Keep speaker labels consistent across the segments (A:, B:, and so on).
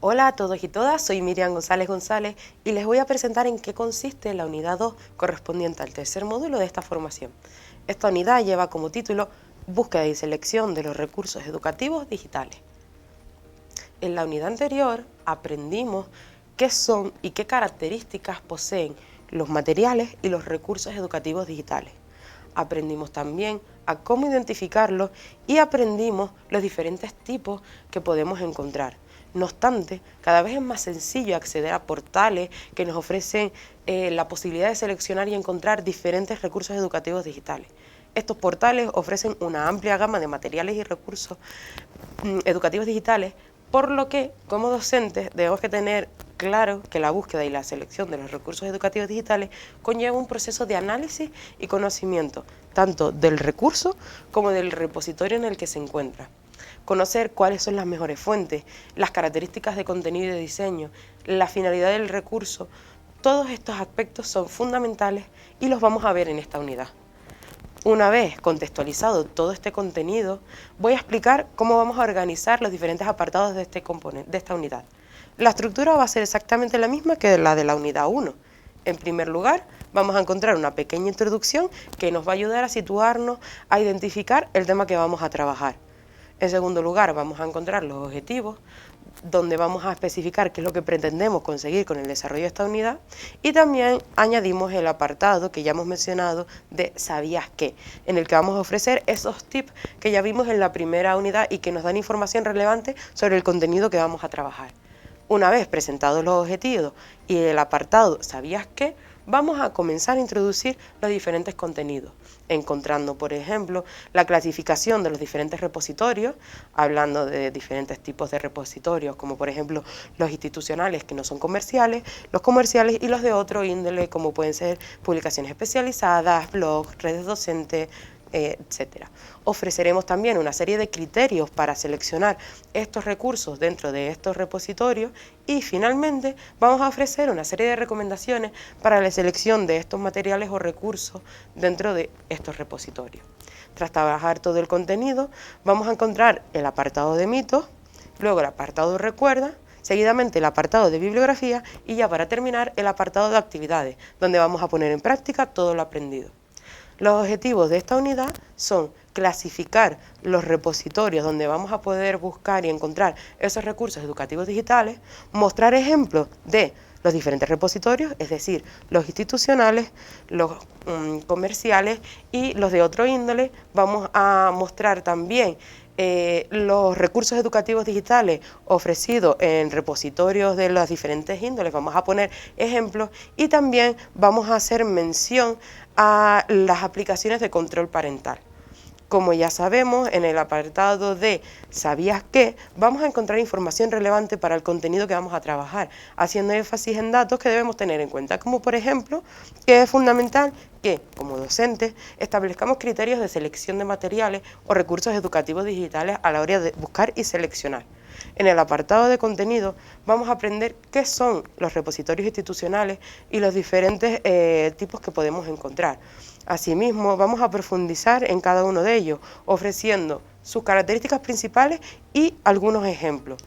A: Hola a todos y todas, soy Miriam González González y les voy a presentar en qué consiste la unidad 2 correspondiente al tercer módulo de esta formación. Esta unidad lleva como título Búsqueda y selección de los recursos educativos digitales. En la unidad anterior aprendimos qué son y qué características poseen los materiales y los recursos educativos digitales. Aprendimos también a cómo identificarlos y aprendimos los diferentes tipos que podemos encontrar. No obstante, cada vez es más sencillo acceder a portales que nos ofrecen la posibilidad de seleccionar y encontrar diferentes recursos educativos digitales. Estos portales ofrecen una amplia gama de materiales y recursos educativos digitales, por lo que, como docentes, debemos que tener claro que la búsqueda y la selección de los recursos educativos digitales conlleva un proceso de análisis y conocimiento, tanto del recurso como del repositorio en el que se encuentra. Conocer cuáles son las mejores fuentes, las características de contenido y de diseño, la finalidad del recurso, todos estos aspectos son fundamentales y los vamos a ver en esta unidad. Una vez contextualizado todo este contenido, voy a explicar cómo vamos a organizar los diferentes apartados de esta unidad. La estructura va a ser exactamente la misma que la de la unidad 1. En primer lugar, vamos a encontrar una pequeña introducción que nos va a ayudar a situarnos, a identificar el tema que vamos a trabajar. En segundo lugar, vamos a encontrar los objetivos, donde vamos a especificar qué es lo que pretendemos conseguir con el desarrollo de esta unidad, y también añadimos el apartado que ya hemos mencionado de ¿sabías qué?, en el que vamos a ofrecer esos tips que ya vimos en la primera unidad y que nos dan información relevante sobre el contenido que vamos a trabajar. Una vez presentados los objetivos y el apartado ¿sabías qué?, vamos a comenzar a introducir los diferentes contenidos, encontrando, por ejemplo, la clasificación de los diferentes repositorios, hablando de diferentes tipos de repositorios, como por ejemplo los institucionales que no son comerciales, los comerciales y los de otro índole, como pueden ser publicaciones especializadas, blogs, redes docentes, etcétera. Ofreceremos también una serie de criterios para seleccionar estos recursos dentro de estos repositorios y finalmente vamos a ofrecer una serie de recomendaciones para la selección de estos materiales o recursos dentro de estos repositorios. Tras trabajar todo el contenido, vamos a encontrar el apartado de mitos, luego el apartado de recuerda, seguidamente el apartado de bibliografía y ya para terminar el apartado de actividades, donde vamos a poner en práctica todo lo aprendido. Los objetivos de esta unidad son clasificar los repositorios donde vamos a poder buscar y encontrar esos recursos educativos digitales, mostrar ejemplos de los diferentes repositorios, es decir, los institucionales, los comerciales y los de otro índole. Vamos a mostrar también los recursos educativos digitales ofrecidos en repositorios de las diferentes índoles, vamos a poner ejemplos y también vamos a hacer mención a las aplicaciones de control parental. Como ya sabemos, en el apartado de ¿sabías qué?, vamos a encontrar información relevante para el contenido que vamos a trabajar, haciendo énfasis en datos que debemos tener en cuenta, como por ejemplo, que es fundamental que, como docentes, establezcamos criterios de selección de materiales o recursos educativos digitales a la hora de buscar y seleccionar. En el apartado de contenido vamos a aprender qué son los repositorios institucionales y los diferentes tipos que podemos encontrar. Asimismo, vamos a profundizar en cada uno de ellos, ofreciendo sus características principales y algunos ejemplos.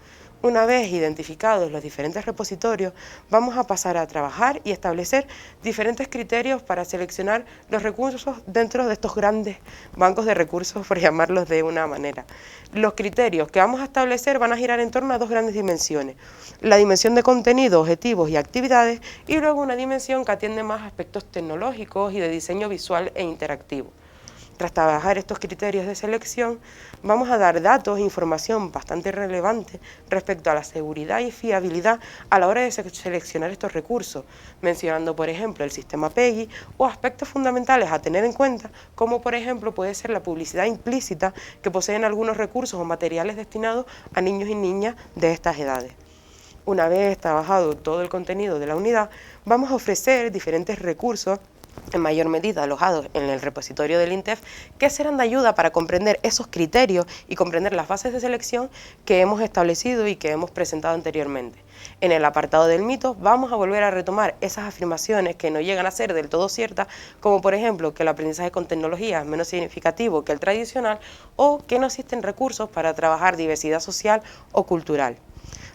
A: Una vez identificados los diferentes repositorios, vamos a pasar a trabajar y establecer diferentes criterios para seleccionar los recursos dentro de estos grandes bancos de recursos, por llamarlos de una manera. Los criterios que vamos a establecer van a girar en torno a dos grandes dimensiones: la dimensión de contenido, objetivos y actividades, y luego una dimensión que atiende más aspectos tecnológicos y de diseño visual e interactivo. Tras trabajar estos criterios de selección, vamos a dar datos e información bastante relevante respecto a la seguridad y fiabilidad a la hora de seleccionar estos recursos, mencionando por ejemplo el sistema PEGI o aspectos fundamentales a tener en cuenta, como por ejemplo puede ser la publicidad implícita que poseen algunos recursos o materiales destinados a niños y niñas de estas edades. Una vez trabajado todo el contenido de la unidad, vamos a ofrecer diferentes recursos en mayor medida alojados en el repositorio del INTEF, que serán de ayuda para comprender esos criterios y comprender las bases de selección que hemos establecido y que hemos presentado anteriormente. En el apartado del mito vamos a volver a retomar esas afirmaciones que no llegan a ser del todo ciertas, como por ejemplo que el aprendizaje con tecnología es menos significativo que el tradicional o que no existen recursos para trabajar diversidad social o cultural.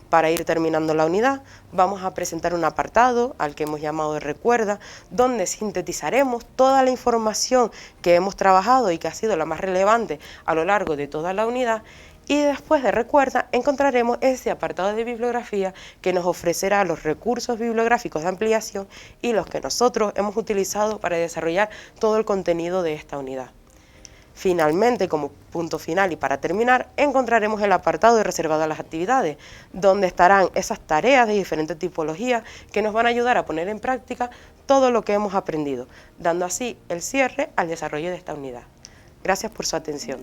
A: Para ir terminando la unidad, vamos a presentar un apartado al que hemos llamado Recuerda, donde sintetizaremos toda la información que hemos trabajado y que ha sido la más relevante a lo largo de toda la unidad. Y después de Recuerda encontraremos ese apartado de bibliografía que nos ofrecerá los recursos bibliográficos de ampliación y los que nosotros hemos utilizado para desarrollar todo el contenido de esta unidad. Finalmente, como punto final y para terminar, encontraremos el apartado de reservado a las actividades, donde estarán esas tareas de diferentes tipologías que nos van a ayudar a poner en práctica todo lo que hemos aprendido, dando así el cierre al desarrollo de esta unidad. Gracias por su atención.